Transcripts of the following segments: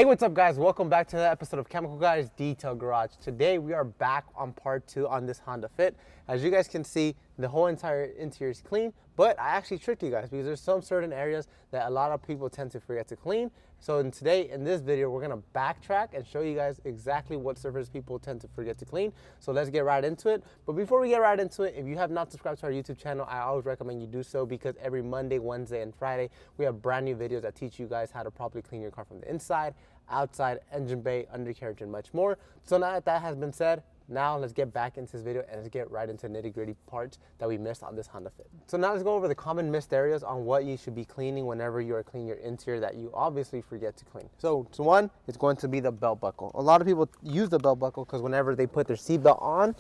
What's up guys? Welcome back to another episode of Chemical Guys Detail Garage. Today we are back on part 2 on this Honda Fit. As you guys can see, the whole entire interior is clean, but I actually tricked you guys because there's some certain areas that a lot of people tend to forget to clean. So today in this video, we're gonna backtrack and show you guys exactly what surface people tend to forget to clean. So let's get right into it. But before we get right into it, if you have not subscribed to our YouTube channel, I always recommend you do so because every Monday, Wednesday, and Friday, we have brand new videos that teach you guys how to properly clean your car from the inside, outside, engine bay, undercarriage, and much more. So now that has been said, now let's get back into this video and let's get right into nitty-gritty parts that we missed on this Honda Fit. So now let's go over the common missed areas on what you should be cleaning whenever you are cleaning your interior that you obviously forget to clean. So one is going to be the belt buckle. A lot of people use the belt buckle because whenever they put their seatbelt on,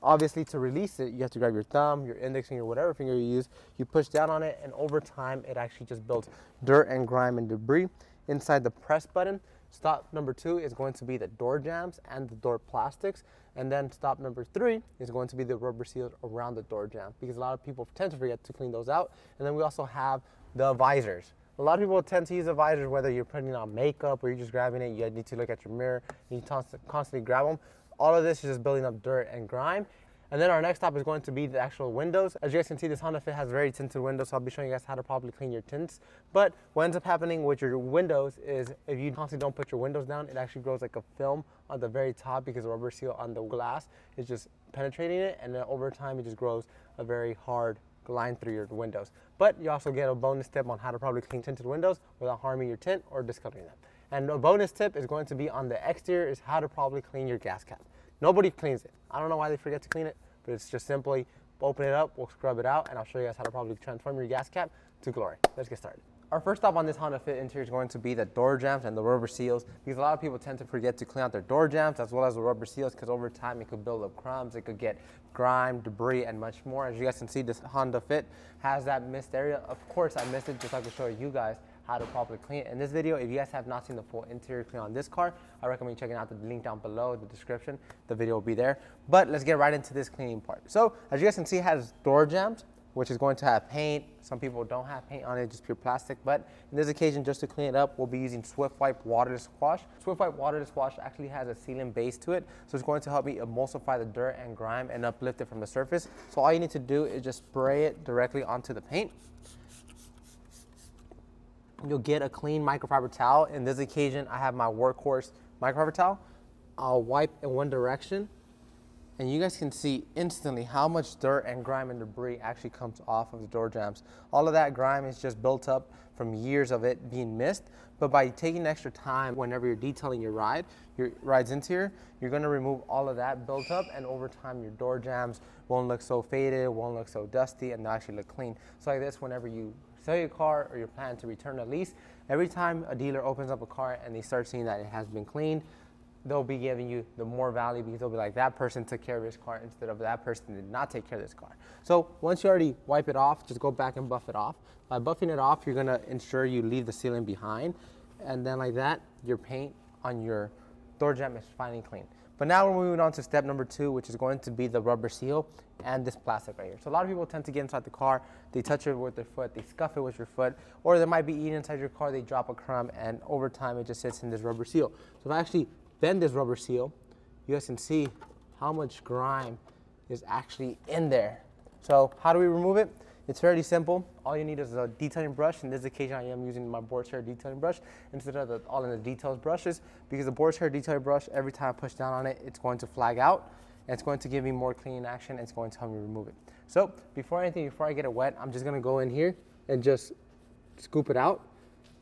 obviously to release it, you have to grab your thumb, your index finger, whatever finger you use, you push down on it, and over time it actually just builds dirt and grime and debris inside the press button. Stop number 2 is going to be the door jambs and the door plastics. And then stop number 3 is going to be the rubber seals around the door jamb because a lot of people tend to forget to clean those out. And then we also have the visors. A lot of people tend to use the visors whether you're putting on makeup or you're just grabbing it. You need to look at your mirror and you constantly grab them. All of this is just building up dirt and grime. And then our next stop is going to be the actual windows. As you guys can see, this Honda Fit has very tinted windows, so I'll be showing you guys how to properly clean your tints. But what ends up happening with your windows is if you constantly don't put your windows down, it actually grows like a film on the very top because the rubber seal on the glass is just penetrating it, and then over time it just grows a very hard line through your windows. But you also get a bonus tip on how to properly clean tinted windows without harming your tint or discoloring them. And a bonus tip is going to be on the exterior is how to properly clean your gas cap. Nobody cleans it. I don't know why they forget to clean it, but it's just simply open it up, we'll scrub it out, and I'll show you guys how to probably transform your gas cap to glory. Let's get started. Our first stop on this Honda Fit interior is going to be the door jambs and the rubber seals because a lot of people tend to forget to clean out their door jambs as well as the rubber seals because over time it could build up crumbs, it could get grime, debris, and much more. As you guys can see, this Honda Fit has that missed area. Of course, I missed it just so I can show you guys how to properly clean it. In this video, if you guys have not seen the full interior clean on this car, I recommend checking out the link down below, the description. The video will be there. But let's get right into this cleaning part. So as you guys can see, it has door jambs, which is going to have paint. Some people don't have paint on it, just pure plastic. But in this occasion, just to clean it up, we'll be using Swift Wipe Waterless Wash. Swift Wipe Waterless Wash actually has a sealant base to it, so it's going to help me emulsify the dirt and grime and uplift it from the surface. So all you need to do is just spray it directly onto the paint. You'll get a clean microfiber towel. In this occasion, I have my workhorse microfiber towel. I'll wipe in one direction, and you guys can see instantly how much dirt and grime and debris actually comes off of the door jambs. All of that grime is just built up from years of it being missed, but by taking extra time whenever you're detailing your ride's interior, you're gonna remove all of that built up, and over time your door jambs won't look so faded, won't look so dusty, and they'll actually look clean. So like this, whenever you sell your car or you're planning to return a lease, every time a dealer opens up a car and they start seeing that it has been cleaned, they'll be giving you the more value because they'll be like, that person took care of his car instead of that person did not take care of this car. So once you already wipe it off, just go back and buff it off. By buffing it off, you're gonna ensure you leave the sealant behind, and then like that, your paint on your door jamb is finally clean. But now we're moving on to step number 2, which is going to be the rubber seal and this plastic right here. So a lot of people tend to get inside the car, they touch it with their foot, they scuff it with your foot, or they might be eating inside your car, they drop a crumb, and over time it just sits in this rubber seal. So if I actually bend this rubber seal, you guys can see how much grime is actually in there. So how do we remove it? It's fairly simple. All you need is a detailing brush. In this occasion, I am using my board's hair detailing brush instead of the all in the details brushes because the board's hair detailing brush, every time I push down on it, it's going to flag out and it's going to give me more cleaning action and it's going to help me remove it. So before I get it wet, I'm just gonna go in here and just scoop it out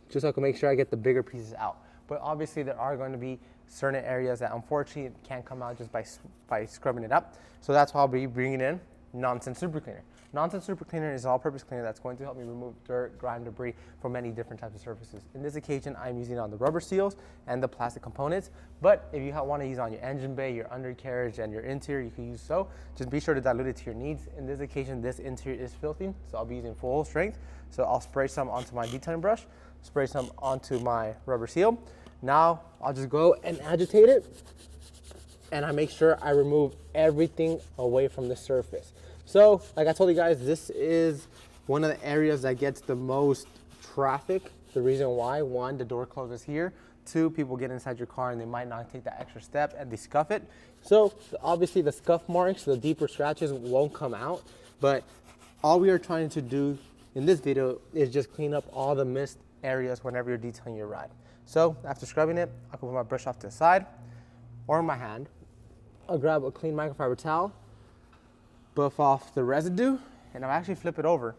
just so I can make sure I get the bigger pieces out. But obviously there are going to be certain areas that unfortunately can't come out just by scrubbing it up. So that's why I'll be bringing in Nonsense Super Cleaner. Nonsense Super Cleaner is an all-purpose cleaner that's going to help me remove dirt, grime, debris from many different types of surfaces. In this occasion, I'm using it on the rubber seals and the plastic components, but if you want to use it on your engine bay, your undercarriage, and your interior, you can use so. Just be sure to dilute it to your needs. In this occasion, this interior is filthy, so I'll be using full strength. So I'll spray some onto my detailing brush, spray some onto my rubber seal. Now, I'll just go and agitate it, and I make sure I remove everything away from the surface. So, like I told you guys, this is one of the areas that gets the most traffic The reason why, one, the door closes here. Two, people get inside your car and they might not take that extra step and they scuff it. So obviously the scuff marks, the deeper scratches won't come out, but all we are trying to do in this video is just clean up all the missed areas whenever you're detailing your ride. So after scrubbing it, I'll put my brush off to the side or in my hand. I'll grab a clean microfiber towel, buff off the residue, and I'll actually flip it over.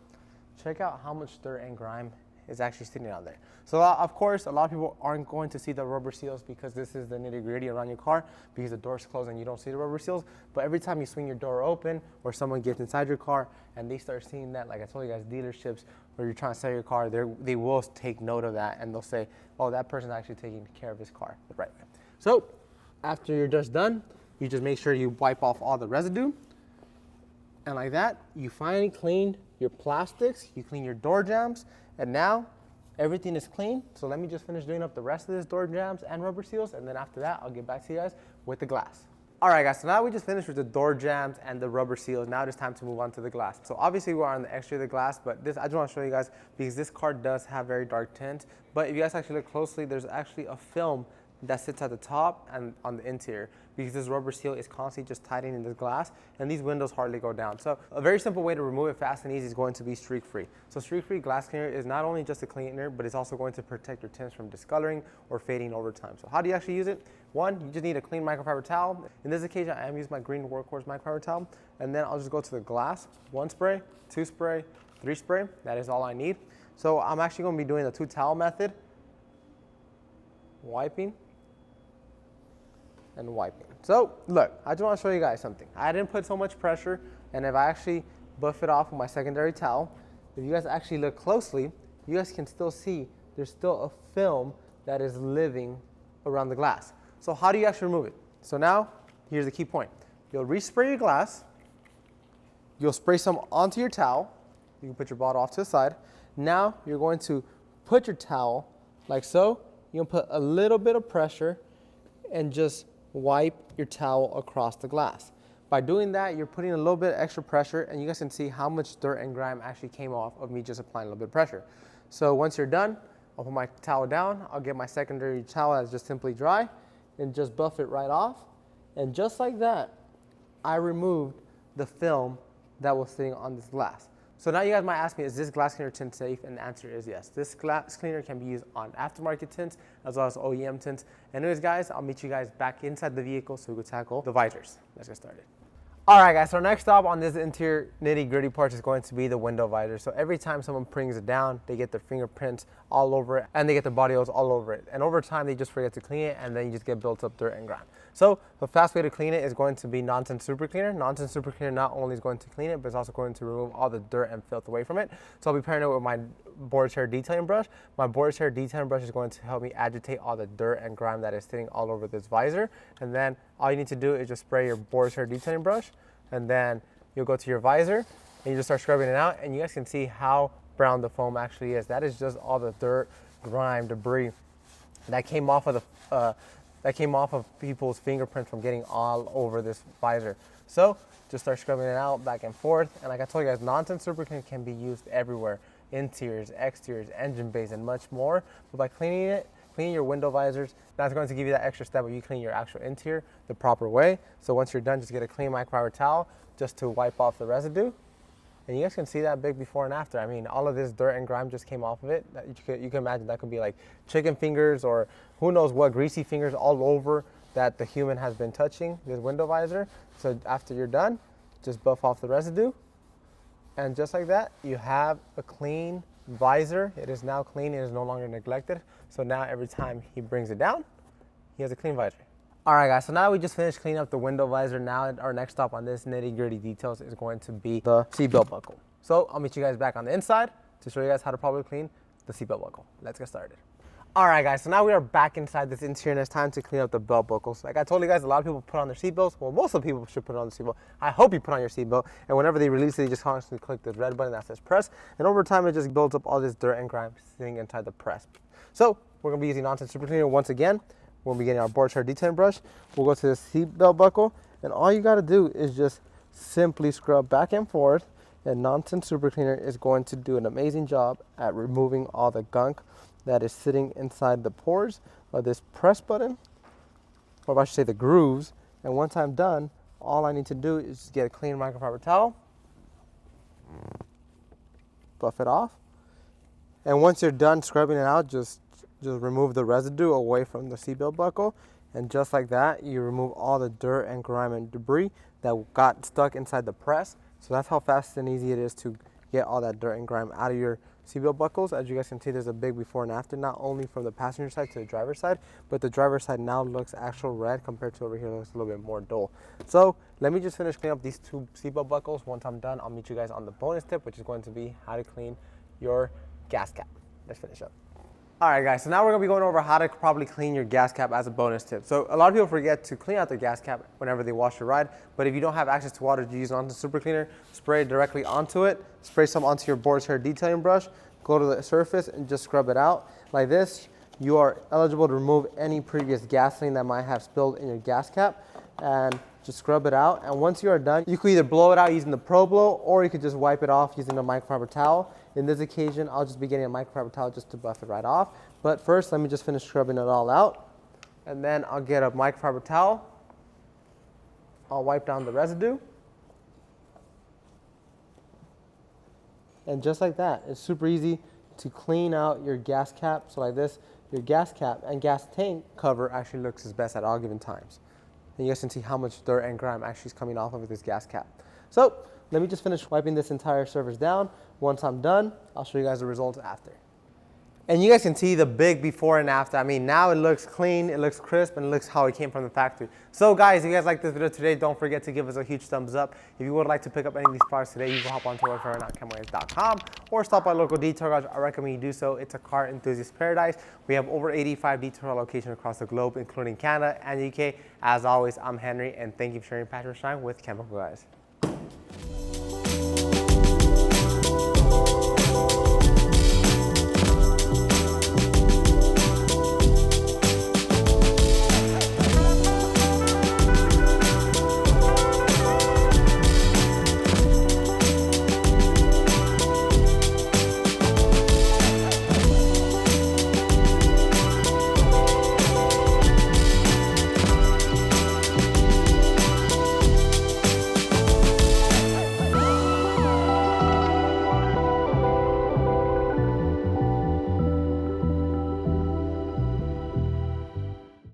Check out how much dirt and grime is actually sitting out there. So of course, a lot of people aren't going to see the rubber seals because this is the nitty-gritty around your car because the door's closed and you don't see the rubber seals. But every time you swing your door open or someone gets inside your car and they start seeing that, like I told you guys, dealerships where you're trying to sell your car, they will take note of that and they'll say, oh, that person's actually taking care of his car the right way. So after you're just done, you just make sure you wipe off all the residue. And like that, you finally cleaned your plastics, you clean your door jambs, and now everything is clean. So let me just finish doing up the rest of this door jambs and rubber seals, and then after that, I'll get back to you guys with the glass. All right, guys, so now we just finished with the door jambs and the rubber seals. Now it's time to move on to the glass. So obviously we're on the exterior of the glass, but this, I just want to show you guys because this car does have very dark tint. But if you guys actually look closely, there's actually a film that sits at the top and on the interior because this rubber seal is constantly just tightening this glass and these windows hardly go down. So a very simple way to remove it fast and easy is going to be streak-free. So streak-free glass cleaner is not only just a cleaner, but it's also going to protect your tints from discoloring or fading over time. So how do you actually use it? One, you just need a clean microfiber towel. In this occasion, I am using my green workhorse microfiber towel, and then I'll just go to the glass, 1 spray, 2 spray, 3 spray. That is all I need. So I'm actually going to be doing the 2 towel method, wiping and wiping. So look, I just want to show you guys something. I didn't put so much pressure, and if I actually buff it off with my secondary towel, if you guys actually look closely, you guys can still see there's still a film that is living around the glass. So how do you actually remove it? So now, here's the key point. You'll respray your glass, you'll spray some onto your towel, you can put your bottle off to the side. Now you're going to put your towel like so, you'll put a little bit of pressure and just wipe your towel across the glass. By doing that, you're putting a little bit of extra pressure, and you guys can see how much dirt and grime actually came off of me just applying a little bit of pressure. So once you're done, I'll put my towel down, I'll get my secondary towel that's just simply dry, and just buff it right off. And just like that, I removed the film that was sitting on this glass. So now you guys might ask me, is this glass cleaner tint safe? And the answer is yes. This glass cleaner can be used on aftermarket tints as well as OEM tints. Anyways, guys, I'll meet you guys back inside the vehicle so we can tackle the visors. Let's get started. All right, guys, so next stop on this interior nitty-gritty part is going to be the window visor. So every time someone brings it down, they get their fingerprints all over it, and they get their body oils all over it. And over time, they just forget to clean it, and then you just get built up dirt and grime. So the fast way to clean it is going to be non-tint super cleaner. Non-tint super cleaner not only is going to clean it, but it's also going to remove all the dirt and filth away from it. So I'll be pairing it with my boar's hair detailing brush. My boar's hair detailing brush is going to help me agitate all the dirt and grime that is sitting all over this visor. And then all you need to do is just spray your boar's hair detailing brush, and then you'll go to your visor and you just start scrubbing it out, and you guys can see how brown the foam actually is. That is just all the dirt, grime, debris that came off of people's fingerprints from getting all over this visor. So just start scrubbing it out back and forth. And like I told you guys, non-tint super cleaner can be used everywhere: interiors, exteriors, engine bays, and much more. But by cleaning your window visors, that's going to give you that extra step where you clean your actual interior the proper way. So once you're done, just get a clean microfiber towel just to wipe off the residue. And you guys can see that big before and after. I mean, all of this dirt and grime just came off of it. You can imagine that could be like chicken fingers or who knows what, greasy fingers all over that the human has been touching this window visor. So after you're done, just buff off the residue. And just like that, you have a clean visor. It is now clean, it is no longer neglected. So now every time he brings it down, he has a clean visor. All right, guys, so now we just finished cleaning up the window visor. Now our next stop on this nitty-gritty details is going to be the seatbelt buckle. So I'll meet you guys back on the inside to show you guys how to properly clean the seatbelt buckle. Let's get started. All right, guys, so now we are back inside this interior, and it's time to clean up the belt buckles. Like I told you guys, a lot of people put on their seatbelts. Well, most of the people should put on the seatbelt. I hope you put on your seatbelt, and whenever they release it, you just constantly click the red button that says press, and over time, it just builds up all this dirt and grime sitting inside the press. So we're gonna be using non-tint super cleaner once again. We'll be getting our board hair detailing brush. We'll go to the seatbelt buckle, and all you gotta do is just simply scrub back and forth, and non-tint super cleaner is going to do an amazing job at removing all the gunk that is sitting inside the pores of this press button, or I should say the grooves. And once I'm done, all I need to do is get a clean microfiber towel, buff it off. And once you're done scrubbing it out, just remove the residue away from the seatbelt buckle. And just like that, you remove all the dirt and grime and debris that got stuck inside the press. So that's how fast and easy it is to get all that dirt and grime out of your seatbelt buckles. As you guys can see, there's a big before and after, not only from the passenger side to the driver's side, but the driver's side now looks actual red compared to over here, looks a little bit more dull. So let me just finish cleaning up these two seatbelt buckles. Once I'm done, I'll meet you guys on the bonus tip, which is going to be how to clean your gas cap. Let's finish up. All right, guys, so now we're gonna be going over how to properly clean your gas cap as a bonus tip. So a lot of people forget to clean out their gas cap whenever they wash your ride, but if you don't have access to water to use onto super cleaner, spray directly onto it, spray some onto your board's hair detailing brush, go to the surface and just scrub it out. Like this, you are eligible to remove any previous gasoline that might have spilled in your gas cap, and just scrub it out. And once you are done, you could either blow it out using the Pro Blow, or you could just wipe it off using a microfiber towel. In this occasion, I'll just be getting a microfiber towel just to buff it right off. But first, let me just finish scrubbing it all out. And then I'll get a microfiber towel. I'll wipe down the residue. And just like that, it's super easy to clean out your gas cap. So like this, your gas cap and gas tank cover actually looks its best at all given times. And you guys can see how much dirt and grime actually is coming off of this gas cap. So let me just finish wiping this entire surface down. Once I'm done, I'll show you guys the results after. And you guys can see the big before and after. I mean, now it looks clean, it looks crisp, and it looks how it came from the factory. So guys, if you guys like this video today, don't forget to give us a huge thumbs up. If you would like to pick up any of these products today, you can hop onto our website right now, chemicalguys.com, or stop by local detail garage. I recommend you do so. It's a car enthusiast paradise. We have over 85 detail locations across the globe, including Canada and the UK. As always, I'm Henry, and thank you for sharing Passion Shine with Chemical Guys.